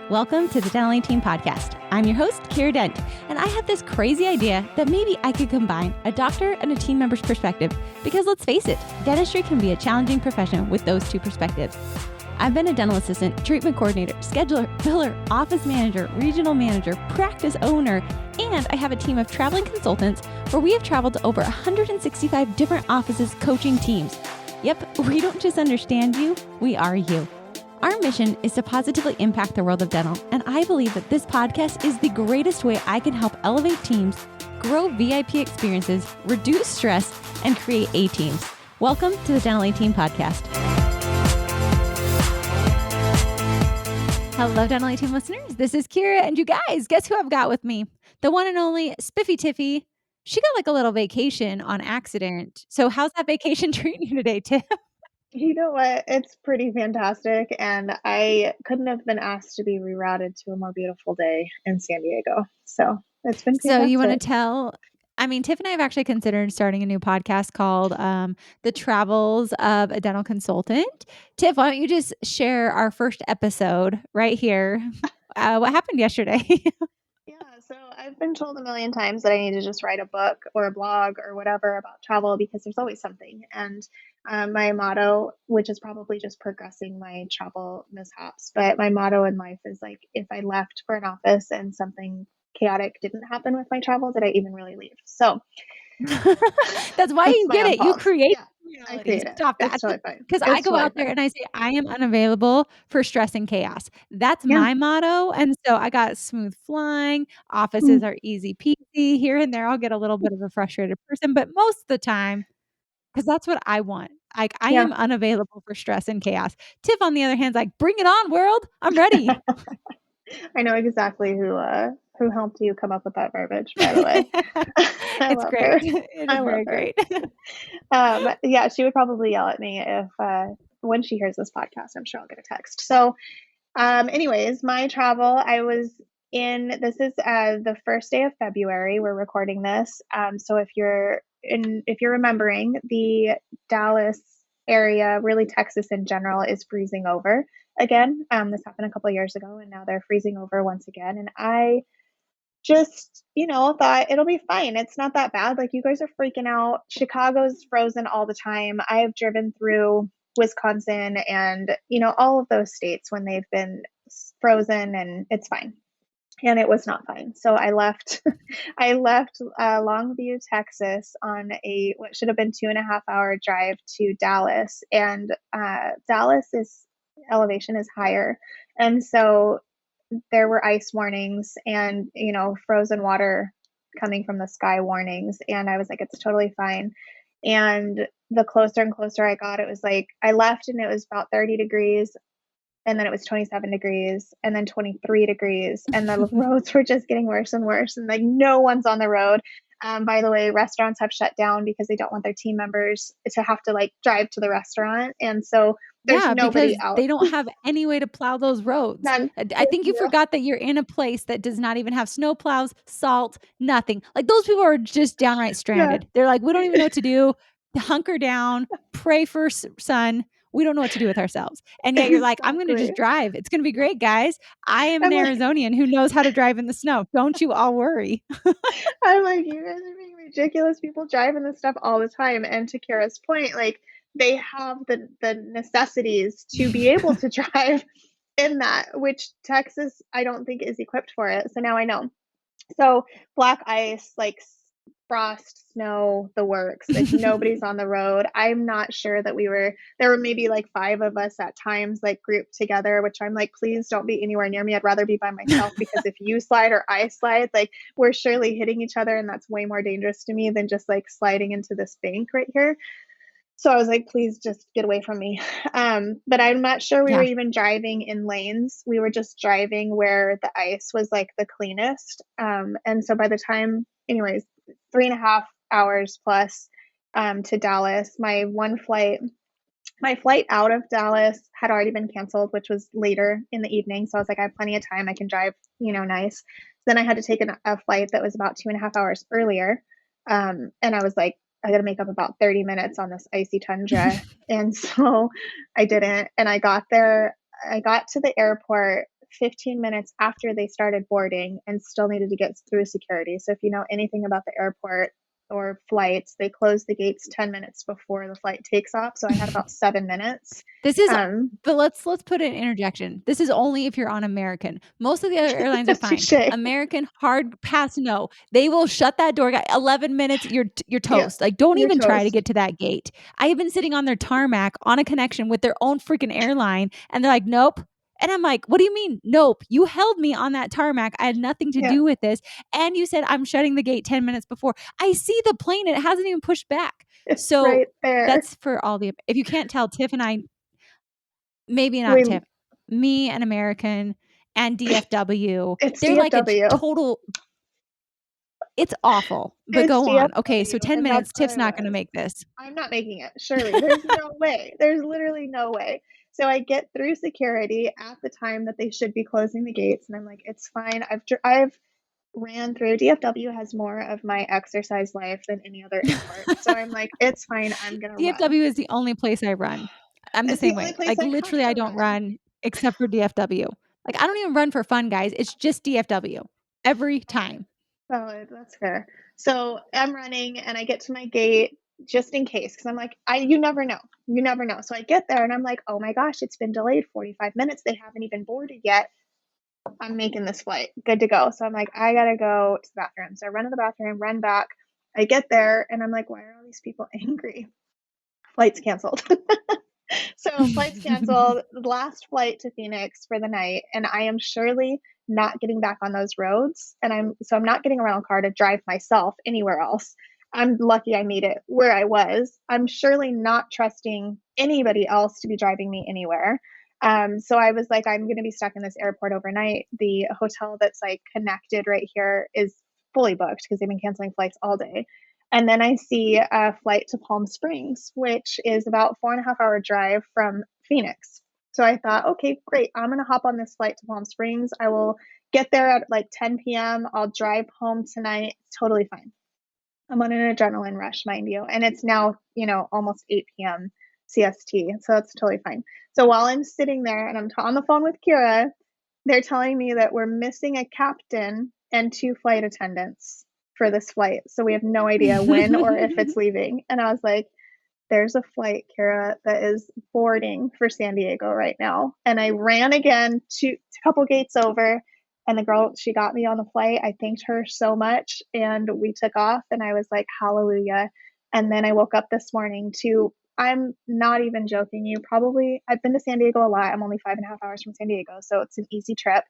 Welcome to the Dental Team Podcast. I'm your host, Kiera Dent, and I have this crazy idea that maybe I could combine a doctor and a team member's perspective because let's face it, dentistry can be a challenging profession with those two perspectives. I've been a dental assistant, treatment coordinator, scheduler, biller, office manager, regional manager, practice owner, and I have a team of traveling consultants where we have traveled to over 165 different offices coaching teams. Yep, we don't just understand you, we are you. Our mission is to positively impact the world of dental, and I believe that this podcast is the greatest way I can help elevate teams, grow VIP experiences, reduce stress, and create A-teams. Welcome to the Dental Team Podcast. Hello, Dental Team listeners. This is Kiera, and you guys, guess who I've got with me? The one and only Spiffy Tiffy. She got like a little vacation on accident. So how's that vacation treating you today, Tiff? You know what? It's pretty fantastic, and I couldn't have been asked to be rerouted to a more beautiful day in San Diego. So it's been So fantastic. you want to tell, Tiff and I have actually considered starting a new podcast called The Travels of a Dental Consultant. Tiff, why don't you just share our first episode right here? What happened yesterday? Yeah, so I've been told a million times that I need to just write a book or a blog or whatever about travel because there's always something. And my motto, which is probably just progressing my travel mishaps, but my motto in life is like, if I left for an office and something chaotic didn't happen with my travel, did I even really leave? So That's why you get it. You create I create it. Stop that. It's totally fine. Because I go out there and I say, I am unavailable for stress and chaos. That's my motto. And so I got smooth flying. Offices are easy peasy. Here and there, I'll get a little bit of a frustrated person, but most of the time, because that's what I want. Like I am unavailable for stress and chaos. Tiff, on the other hand, is like, bring it on, world. I'm ready. I know exactly who helped you come up with that verbiage, by the way. It's great. It is very great. Yeah, she would probably yell at me if when she hears this podcast, I'm sure I'll get a text. So anyways, my travel, this is the first day of February. We're recording this. So if you're remembering, the Dallas area, really Texas in general, is freezing over again. This happened a couple of years ago, and now they're freezing over once again. And I just, thought it'll be fine. It's not that bad. Like, you guys are freaking out. Chicago's frozen all the time. I have driven through Wisconsin and, all of those states when they've been frozen, and it's fine. And it was not fine. So I left, Longview, Texas on what should have been 2.5-hour drive to Dallas. And Dallas's elevation is higher. And so there were ice warnings and, frozen water coming from the sky warnings. And I was like, it's totally fine. And the closer and closer I got, it was like, I left and it was about 30 degrees. And then it was 27 degrees and then 23 degrees. And the roads were just getting worse and worse. And like, no one's on the road. By the way, restaurants have shut down because they don't want their team members to have to like drive to the restaurant. And so there's nobody out. They don't have any way to plow those roads. None. I think you forgot that you're in a place that does not even have snow plows, salt, nothing. Like those people are just downright stranded. Yeah. They're like, we don't even know what to do. Hunker down, pray for sun. We don't know what to do with ourselves. And yet you're like, I'm going to just drive. It's going to be great, guys. I am an Arizonian who knows how to drive in the snow. Don't you all worry. I'm like, you guys are being ridiculous. People driving this stuff all the time. And to Kiera's point, like, they have the necessities to be able to drive in that, which Texas, I don't think, is equipped for it. So now I know. So black ice, like frost, snow, the works. Like nobody's on the road. I'm not sure that there were maybe like 5 of us at times, like grouped together, which I'm like, please don't be anywhere near me. I'd rather be by myself because if you slide or I slide, like we're surely hitting each other, and that's way more dangerous to me than just like sliding into this bank right here. So I was like, please just get away from me. But I'm not sure we were even driving in lanes. We were just driving where the ice was like the cleanest. And so by the time, anyways, 3.5 hours plus to Dallas, my flight out of Dallas had already been canceled, which was later in the evening. So I was like, I have plenty of time. I can drive, nice. Then I had to take a flight that was about 2.5 hours earlier. And I was like, I got to make up about 30 minutes on this icy tundra. And so I didn't. And I got to the airport 15 minutes after they started boarding and still needed to get through security. So if you know anything about the airport or flights, they close the gates 10 minutes before the flight takes off. So I had about 7 minutes. This is, but let's put an interjection. This is only if you're on American. Most of the other airlines are fine. Touche. American, hard pass, no. They will shut that door. 11 minutes, you're toast. Like, don't you're even try to toast. get to that gate. I have been sitting on their tarmac on a connection with their own freaking airline, and they're like, nope. And I'm like, what do you mean? Nope. You held me on that tarmac. I had nothing to do with this. And you said I'm shutting the gate 10 minutes before. I see the plane. It hasn't even pushed back. It's So right there. that's for all the, if you can't tell, Tiff and I, maybe not Tiff, me and American and DFW, they're DFW. like a total, it's awful, but it's go DFW, on. Okay, so 10 minutes, Tiff's not going to make this. I'm not making it, surely. There's no way. There's literally no way. So I get through security at the time that they should be closing the gates, and I'm like, it's fine. I've ran through. DFW has more of my exercise life than any other airport. So I'm like, it's fine. I'm going to run. DFW is the only place I run. I'm the same way. Like, literally, I don't run except for DFW. Like, I don't even run for fun, guys. It's just DFW every time. Valid. That's fair. So I'm running and I get to my gate just in case, because I'm like, you never know. You never know. So I get there and I'm like, oh my gosh, it's been delayed 45 minutes. They haven't even boarded yet. I'm making this flight. Good to go. So I'm like, I gotta go to the bathroom. So I run to the bathroom, run back. I get there and I'm like, why are all these people angry? Flight's canceled. So flight's canceled. Last flight to Phoenix for the night, and I am surely not getting back on those roads. And I'm not getting a rental car to drive myself anywhere else. I'm lucky I made it where I was. I'm surely not trusting anybody else to be driving me anywhere. So I was like, I'm going to be stuck in this airport overnight. The hotel that's like connected right here is fully booked because they've been canceling flights all day. And then I see a flight to Palm Springs, which is about 4.5 hour drive from Phoenix. So I thought, okay, great. I'm going to hop on this flight to Palm Springs. I will get there at like 10 p.m. I'll drive home tonight. Totally fine. I'm on an adrenaline rush, mind you. And it's now, almost 8 p.m. CST. So that's totally fine. So while I'm sitting there and I'm on the phone with Kiera, they're telling me that we're missing a captain and 2 flight attendants for this flight. So we have no idea when or if it's leaving. And I was like, there's a flight, Kiera, that is boarding for San Diego right now. And I ran again a couple gates over, and the girl, she got me on the flight. I thanked her so much, and we took off, and I was like, hallelujah. And then I woke up this morning to, I'm not even joking you, I've been to San Diego a lot. I'm only 5.5 hours from San Diego, so it's an easy trip.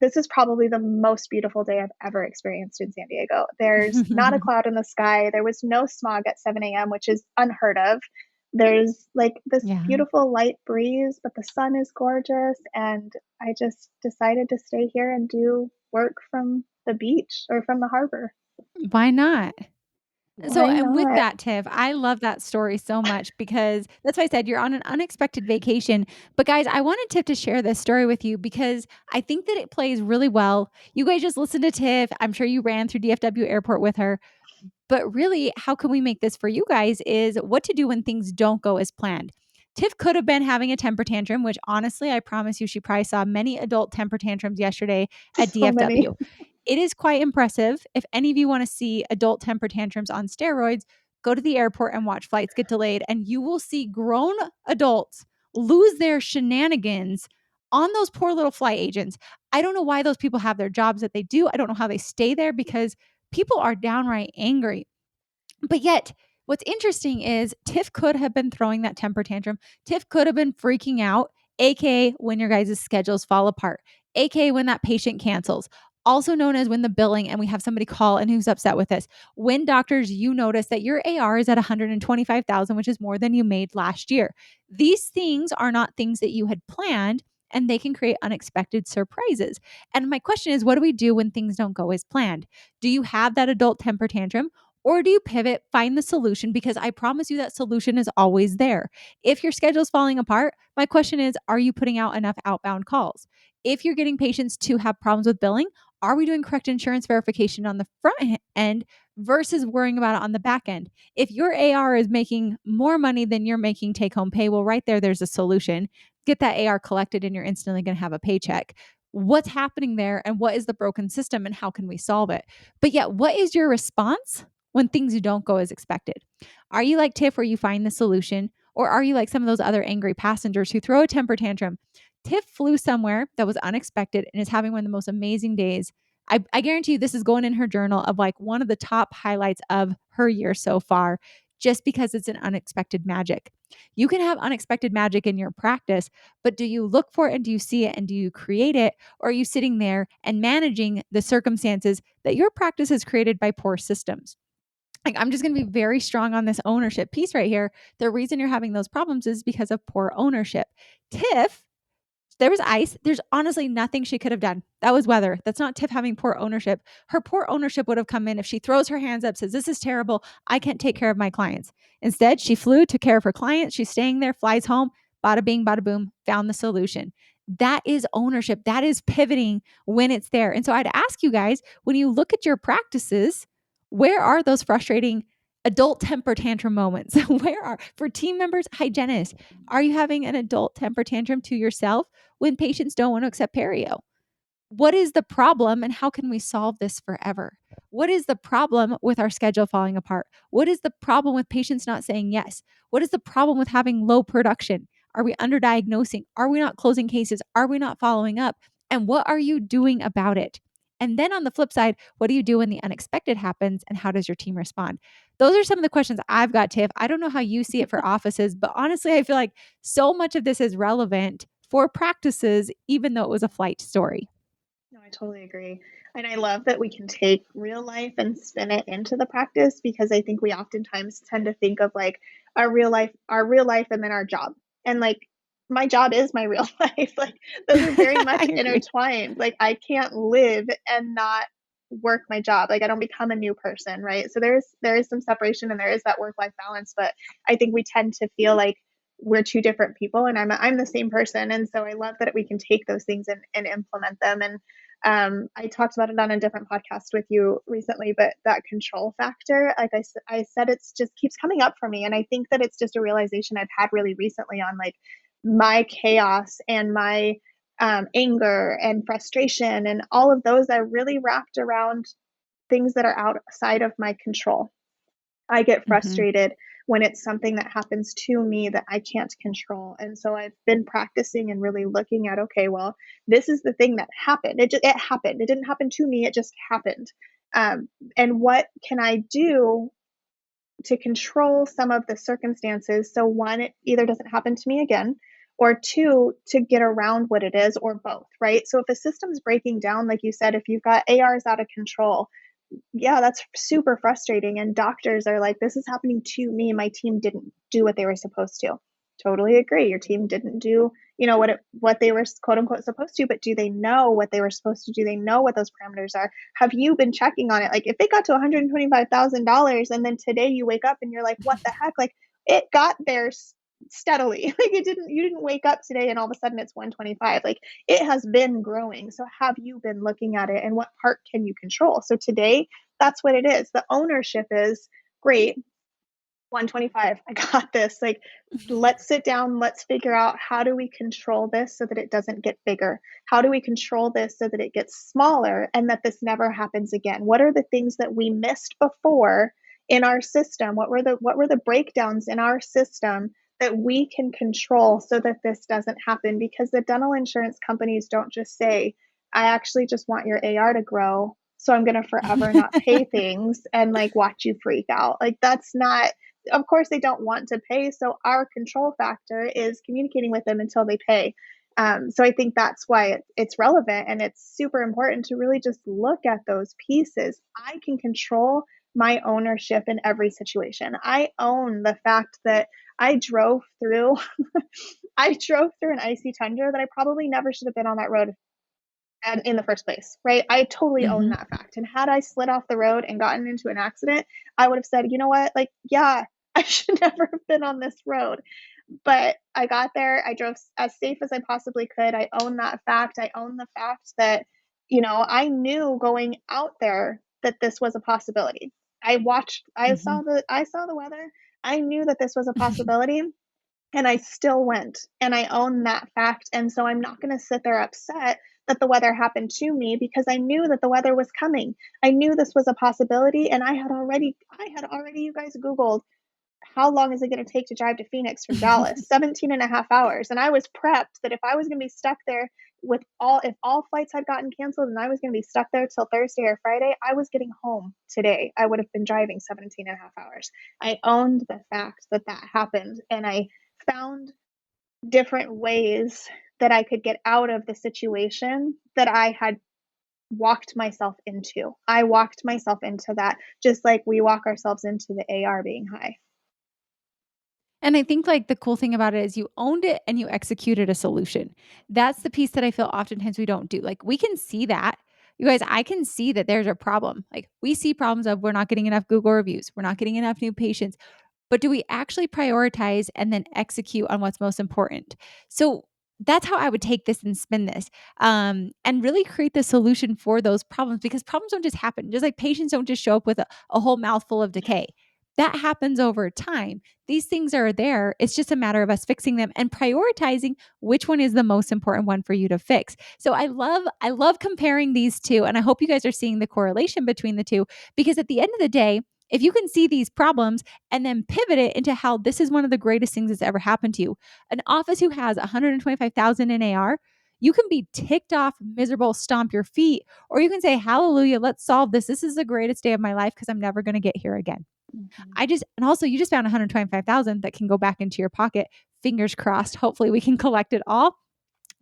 This is probably the most beautiful day I've ever experienced in San Diego. There's not a cloud in the sky. There was no smog at 7 a.m., which is unheard of. There's like this beautiful light breeze, but the sun is gorgeous. And I just decided to stay here and do work from the beach or from the harbor. Why not? And with that, Tiff, I love that story so much because that's why I said you're on an unexpected vacation. But guys, I wanted Tiff to share this story with you because I think that it plays really well. You guys just listen to Tiff. I'm sure you ran through DFW airport with her. But really, how can we make this for you guys is what to do when things don't go as planned. Tiff could have been having a temper tantrum, which honestly, I promise you, she probably saw many adult temper tantrums yesterday at DFW. It is quite impressive. If any of you want to see adult temper tantrums on steroids, go to the airport and watch flights get delayed, and you will see grown adults lose their shenanigans on those poor little flight agents. I don't know why those people have their jobs that they do. I don't know how they stay there because people are downright angry. But yet, what's interesting is Tiff could have been throwing that temper tantrum. Tiff could have been freaking out, aka when your guys' schedules fall apart, aka when that patient cancels, also known as when the billing and we have somebody call and who's upset with us. When doctors, you notice that your AR is at 125,000, which is more than you made last year. These things are not things that you had planned, and they can create unexpected surprises. And my question is, what do we do when things don't go as planned? Do you have that adult temper tantrum? Or do you pivot, find the solution? Because I promise you that solution is always there. If your schedule is falling apart, my question is, are you putting out enough outbound calls? If you're getting patients to have problems with billing, are we doing correct insurance verification on the front end versus worrying about it on the back end. If your AR is making more money than you're making take home pay, well, right there's a solution. Get that AR collected and you're instantly going to have a paycheck. What's happening there and what is the broken system and how can we solve it? But yet, what is your response when things don't go as expected? Are you like Tiff where you find the solution? Or are you like some of those other angry passengers who throw a temper tantrum? Tiff flew somewhere that was unexpected and is having one of the most amazing days. I guarantee you this is going in her journal of like one of the top highlights of her year so far, just because it's an unexpected magic. You can have unexpected magic in your practice, but do you look for it and do you see it and do you create it? Or are you sitting there and managing the circumstances that your practice has created by poor systems? Like, I'm just going to be very strong on this ownership piece right here. The reason you're having those problems is because of poor ownership. Tiff, there was ice. There's honestly nothing she could have done. That was weather. That's not Tiff having poor ownership. Her poor ownership would have come in if she throws her hands up, says, this is terrible. I can't take care of my clients. Instead, she flew, took care of her clients. She's staying there, flies home, bada bing, bada boom, found the solution. That is ownership. That is pivoting when it's there. And so I'd ask you guys, when you look at your practices, where are those frustrating adult temper tantrum moments? Where are, for team members, hygienists, are you having an adult temper tantrum to yourself when patients don't want to accept perio? What is the problem and how can we solve this forever? What is the problem with our schedule falling apart? What is the problem with patients not saying yes? What is the problem with having low production? Are we underdiagnosing? Are we not closing cases? Are we not following up? And what are you doing about it? And then on the flip side, what do you do when the unexpected happens and how does your team respond? Those are some of the questions I've got, Tiff. I don't know how you see it for offices, but honestly, I feel like so much of this is relevant for practices, even though it was a flight story. No, I totally agree. And I love that we can take real life and spin it into the practice, because I think we oftentimes tend to think of like our real life and then our job. And like my job is my real life. Like those are very much I agree. intertwined. Like I can't live and not work my job. Like I don't become a new person, right? So there is some separation and there is that work life balance, but I think we tend to feel like we're two different people, and I'm the same person. And so I love that we can take those things and implement them. And I talked about it on a different podcast with you recently, but that control factor, like I said, it's just keeps coming up for me. And I think that it's just a realization I've had really recently on like my chaos and my anger and frustration, and all of those are really wrapped around things that are outside of my control. I get Mm-hmm. frustrated when it's something that happens to me that I can't control. And so I've been practicing and really looking at, okay, well, this is the thing that happened. It happened. It didn't happen to me. It just happened. And what can I do to control some of the circumstances? So one, it either doesn't happen to me again, or two, to get around what it is, or both, right? So if a system's breaking down, like you said, if you've got ARs out of control, yeah, that's super frustrating. And doctors are like, this is happening to me. My team didn't do what they were supposed to. Totally agree. Your team didn't do, what they were quote unquote supposed to, but do they know what they were supposed to do? They know what those parameters are. Have you been checking on it? Like if it got to $125,000 and then today you wake up and you're like, what the heck? Like it got there steadily. Like you didn't wake up today and all of a sudden it's 125. Like it has been growing. So have you been looking at it and what part can you control? So today, that's what it is. The ownership is great. 125. I got this. Like, let's sit down. Let's figure out, how do we control this so that it doesn't get bigger? How do we control this so that it gets smaller and that this never happens again? What are the things that we missed before in our system? What were the breakdowns in our system that we can control so that this doesn't happen? Because the dental insurance companies don't just say, I actually just want your AR to grow, so I'm going to forever not pay things and like watch you freak out. Like that's not, of course they don't want to pay. So our control factor is communicating with them until they pay. So I think that's why it's relevant, and it's super important to really just look at those pieces. I can control my ownership in every situation. I own the fact that I drove through an icy tundra that I probably never should have been on that road in the first place, right? I totally own Mm-hmm. that fact. And had I slid off the road and gotten into an accident, I would have said, you know what? Like, yeah, I should never have been on this road. But I got there. I drove as safe as I possibly could. I own that fact. I own the fact that, I knew going out there that this was a possibility. I Mhm. I saw the weather. I knew that this was a possibility, and I still went, and I own that fact. And so I'm not going to sit there upset that the weather happened to me, because I knew that the weather was coming. I knew this was a possibility, and I had already, you guys, Googled how long is it going to take to drive to Phoenix from Dallas? 17 and a half hours. And I was prepped that if I was going to be stuck there if all flights had gotten canceled and I was going to be stuck there till Thursday or Friday, I was getting home today. I would have been driving 17 and a half hours. I owned the fact that that happened, and I found different ways that I could get out of the situation that I had walked myself into. I walked myself into that, just like we walk ourselves into the AR being high. And I think like the cool thing about it is you owned it and you executed a solution. That's the piece that I feel oftentimes we don't do. Like we can see that. You guys, I can see that there's a problem. Like we see problems of we're not getting enough Google reviews, we're not getting enough new patients, but do we actually prioritize and then execute on what's most important? So that's how I would take this and spin this, and really create the solution for those problems, because problems don't just happen. Just like patients don't just show up with a whole mouthful of decay. That happens over time. These things are there. It's just a matter of us fixing them and prioritizing which one is the most important one for you to fix. So I love comparing these two, and I hope you guys are seeing the correlation between the two, because at the end of the day, if you can see these problems and then pivot it into how this is one of the greatest things that's ever happened to you. An office who has 125,000 in AR, you can be ticked off, miserable, stomp your feet, or you can say, hallelujah, let's solve this. This is the greatest day of my life because I'm never going to get here again. Mm-hmm. And also you just found 125,000 that can go back into your pocket. Fingers crossed. Hopefully we can collect it all.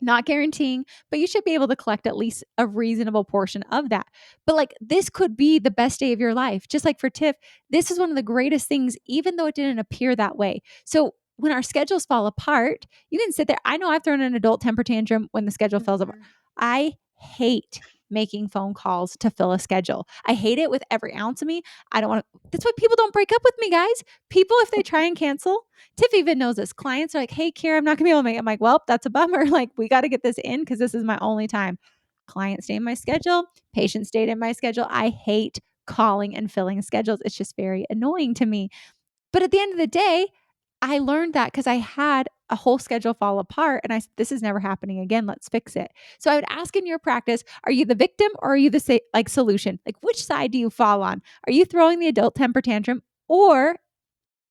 Not guaranteeing, but you should be able to collect at least a reasonable portion of that. But like this could be the best day of your life. Just like for Tiff, this is one of the greatest things, even though it didn't appear that way. So when our schedules fall apart, you can sit there. I know I've thrown an adult temper tantrum when the schedule falls apart. Mm-hmm. I hate making phone calls to fill a schedule. I hate it with every ounce of me. I don't want to. That's why people don't break up with me, guys. People, if they try and cancel, Tiff even knows this. Clients are like, hey, Kiera, I'm not going to be able to make it. I'm like, well, that's a bummer. Like, we got to get this in because this is my only time. Clients stay in my schedule. Patients stayed in my schedule. I hate calling and filling schedules. It's just very annoying to me. But at the end of the day, I learned that because I had a whole schedule fall apart and I said, this is never happening again. Let's fix it. So I would ask in your practice, are you the victim or are you the solution? Like which side do you fall on? Are you throwing the adult temper tantrum, or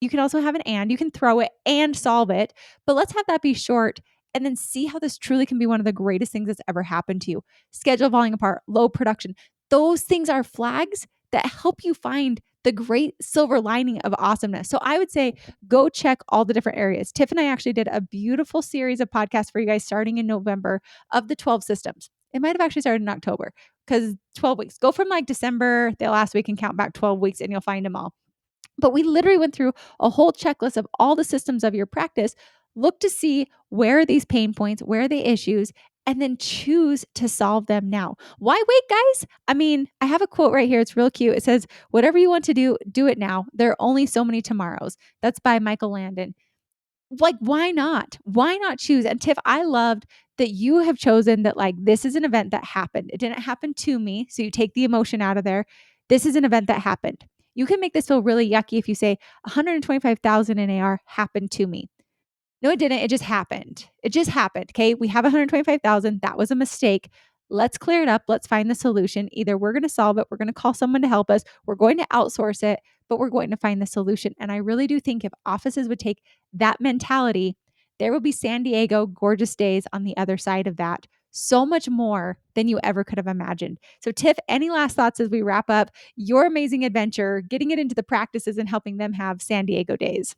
you can also have an and. You can throw it and solve it. But let's have that be short and then see how this truly can be one of the greatest things that's ever happened to you. Schedule falling apart, low production. Those things are flags that help you find the great silver lining of awesomeness. So I would say go check all the different areas. Tiff and I actually did a beautiful series of podcasts for you guys starting in November of the 12 systems. It might have actually started in October because 12 weeks. Go from like December, the last week, and count back 12 weeks and you'll find them all. But we literally went through a whole checklist of all the systems of your practice. Look to see where are these pain points, where are the issues, and then choose to solve them now. Why wait, guys? I mean, I have a quote right here. It's real cute. It says, whatever you want to do, do it now. There are only so many tomorrows. That's by Michael Landon. Like, why not? Why not choose? And Tiff, I loved that you have chosen that, like, this is an event that happened. It didn't happen to me. So you take the emotion out of there. This is an event that happened. You can make this feel really yucky if you say 125,000 in AR happened to me. No, it didn't. It just happened. It just happened. Okay. We have 125,000. That was a mistake. Let's clear it up. Let's find the solution. Either we're going to solve it, we're going to call someone to help us, we're going to outsource it, but we're going to find the solution. And I really do think if offices would take that mentality, there will be San Diego gorgeous days on the other side of that. So much more than you ever could have imagined. So, Tiff, any last thoughts as we wrap up your amazing adventure, getting it into the practices and helping them have San Diego days?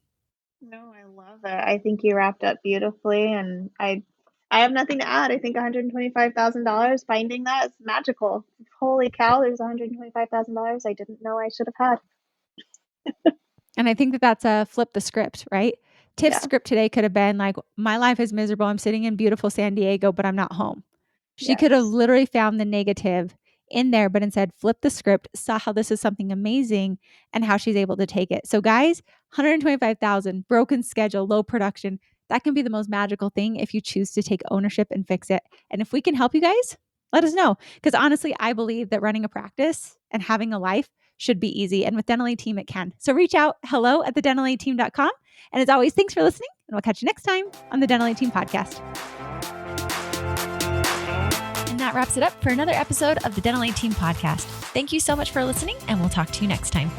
No, I love it. I think you wrapped up beautifully, and I have nothing to add. I think $125,000, finding that is magical. Holy cow, there's $125,000 I didn't know I should have had. And I think that that's a flip the script, right? Tiff's Yeah. script today could have been like, my life is miserable. I'm sitting in beautiful San Diego, but I'm not home. She could have Yes. literally found the negative in there, but instead flipped the script, saw how this is something amazing and how she's able to take it. So, guys, 125,000, broken schedule, low production. That can be the most magical thing if you choose to take ownership and fix it. And if we can help you guys, let us know. Because honestly, I believe that running a practice and having a life should be easy. And with Dental A Team, it can. So reach out, hello@thedentalateam.com. And as always, thanks for listening. And we'll catch you next time on the Dental A Team podcast. And that wraps it up for another episode of the Dental A Team podcast. Thank you so much for listening, and we'll talk to you next time.